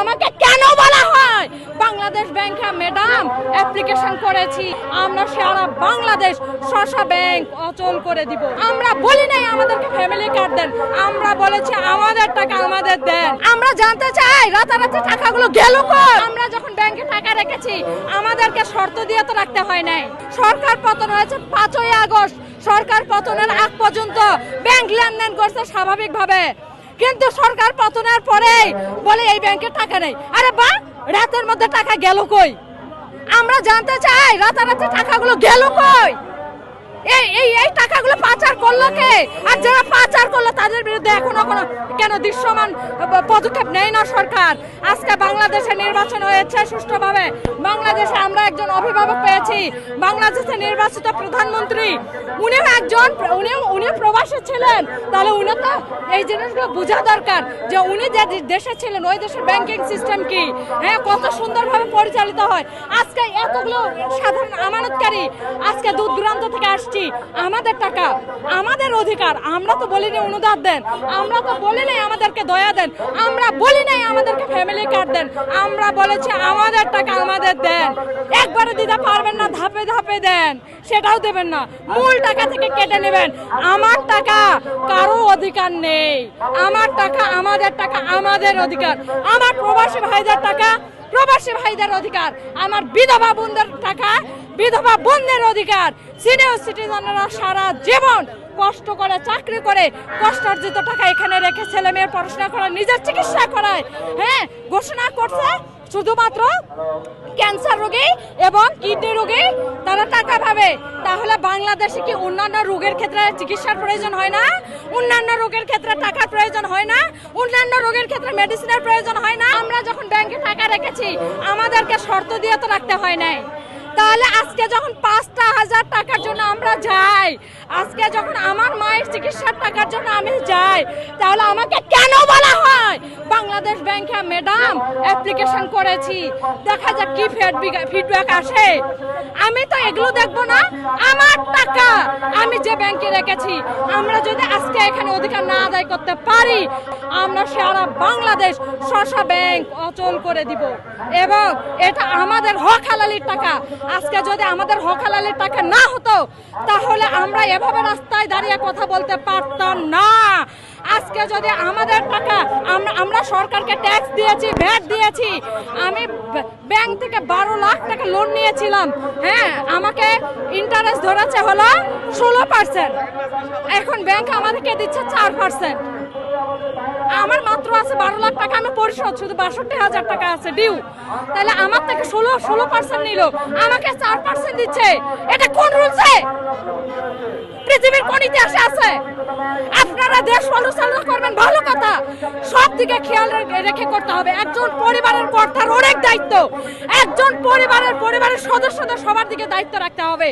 আমাকে কেন বলা হয় বাংলাদেশ ব্যাংকে ম্যাডাম অ্যাপ্লিকেশন করেছি, আমরা সারা বাংলাদেশ শশা ব্যাংক অচল করে দিব। আমরা বলি নাই আমাদেরকে ফ্যামিলি কার্ড দেন, আমরা বলেছি আমাদের টাকা আমাদের দেন। আমরা জানতে চাই রাতারাতি টাকাগুলো গেল কই? আমরা যখন ব্যাংকে টাকা রেখেছি আমাদেরকে শর্ত দিয়ে তো রাখতে হয় নাই। সরকার পতন হয়েছে 5ই আগস্ট, সরকার পতনের আগ পর্যন্ত ব্যাংক লেনদেন করছে স্বাভাবিকভাবে, কিন্তু সরকার পতনের পরে বলে এই ব্যাংকে টাকা নেই। আরে বা, রাতের মধ্যে টাকা গেল কই? আমরা জানতে চাই রাতারাতি টাকাগুলো গেল কই? এই টাকাগুলো পাচার করলো কে? আর যারা পাচার করলো তাদের বিরুদ্ধে এখনো কোনো কেন দৃশ্যমান পদক্ষেপ নেয় না সরকার? আজকে বাংলাদেশে নির্বাচন হয়েছে সুষ্ঠুভাবে, বাংলাদেশে আমরা একজন অভিভাবক পেয়েছি, বাংলাদেশে নির্বাচিত প্রধানমন্ত্রী, উনি প্রবাসী ছিলেন, তাহলে উনি তো এই জিনিসগুলো বোঝা দরকার যে উনি যে দেশে ছিলেন ওই দেশের ব্যাংকিং সিস্টেম কি, হ্যাঁ, কত সুন্দরভাবে পরিচালিত হয়। আজকে এতগুলো সাধারণ আমানতকারী আজকে দূর দূরান্ত থেকে আসছে, আমাদের টাকা আমাদের অধিকার। আমরা তো বলিনি অনুদান দেন, আমরা তো বলি নাই আমাদেরকে দয়া দেন, আমরা বলি নাই আমাদেরকে ফ্যামিলি কার্ড দেন, আমরা বলেছি আমাদের টাকা আমাদের দেন। একবারে দিতে পারবেন না, ধাপে ধাপে দেন, সেটাও দেবেন না, মূল টাকা থেকে কেটে নেবেন। আমার টাকা কারো অধিকার নেই, আমার টাকা আমাদের টাকা আমাদের অধিকার। আমার প্রবাসী ভাইদের টাকা প্রবাসী ভাইদের অধিকার, আমার বিধবা বোনদের টাকা বিধবা বোনদের অধিকার। সিনিয়র সিটিজেনরা সারা জীবন কষ্ট করে চাকরি করে কষ্টার্জিত টাকা এখানে রেখে ছেলে মেয়ের পড়াশোনা করায়, নিজের চিকিৎসা করায়, হ্যাঁ, ঘোষণা করছে শুধুমাত্র ক্যান্সার রোগী এবং কিডনি রোগী তারা টাকা পাবে। তাহলে বাংলাদেশে কি অন্যান্য রোগের ক্ষেত্রে চিকিৎসার প্রয়োজন হয় না? অন্যান্য রোগের ক্ষেত্রে টাকার প্রয়োজন হয় না? অন্যান্য রোগের ক্ষেত্রে মেডিসিনের প্রয়োজন হয় না? আমরা যখন ব্যাংকে টাকা রেখেছি আমাদেরকে শর্ত দিয়ে তো রাখতে হয় নাই। তাহলে আজকে যখন 5,000 টাকার জন্য আমরা যাই, আজকে যখন আমার মায়ের চিকিৎসার টাকার জন্য আমি যাই, তাহলে আমাকে কেন বলা হয় বাংলাদেশ ব্যাংকে ম্যাডাম অ্যাপ্লিকেশন করেছি, দেখা যাক কি ফিডব্যাক আসে। আমি তো এগুলো দেখবো না, আমার টাকা আমি যে ব্যাংকে রেখেছি, আমরা যদি আজকে এখানে অধিকার না আদায় করতে পারি আমরা সারা বাংলাদেশ শশা ব্যাংক অচল করে দিব। এবং এটা আমাদের হক হালালির টাকা। আজকে যদি আমাদের হক হালালির টাকা না হতো তাহলে আমরা এভাবে রাস্তায় দাঁড়িয়ে কথা বলতে পারতাম না। আজকে যদি আমাদের টাকা আমরা সরকারকে ট্যাক্স দিয়েছি, ভ্যাট দিয়েছি, আমি ব্যাংক থেকে 12 লাখ টাকা লোন নিয়েছিলাম, হ্যাঁ, আমাকে ইন্টারেস্ট ধরেছে হলো 16%, এখন ব্যাংক আমাদেরকে দিচ্ছে 4%। আমার মাত্র আছে 12 লাখ টাকা, আমি পরিশোধ শুধু 62,000 টাকা আছে ডিউ, তাহলে আমার থেকে 16% নিল, আমাকে 4% দিচ্ছে। এটা কোন রুলসে? পৃথিবীর কোন ইতিহাসে আছে? আপনারা দেশ পরিচালনা করবেন ভালো কথা, সব দিকে খেয়াল রেখে করতে হবে। একজন পরিবারের কর্তার অনেক দায়িত্ব, একজন পরিবারের সদস্যদের সবার দিকে দায়িত্ব রাখতে হবে।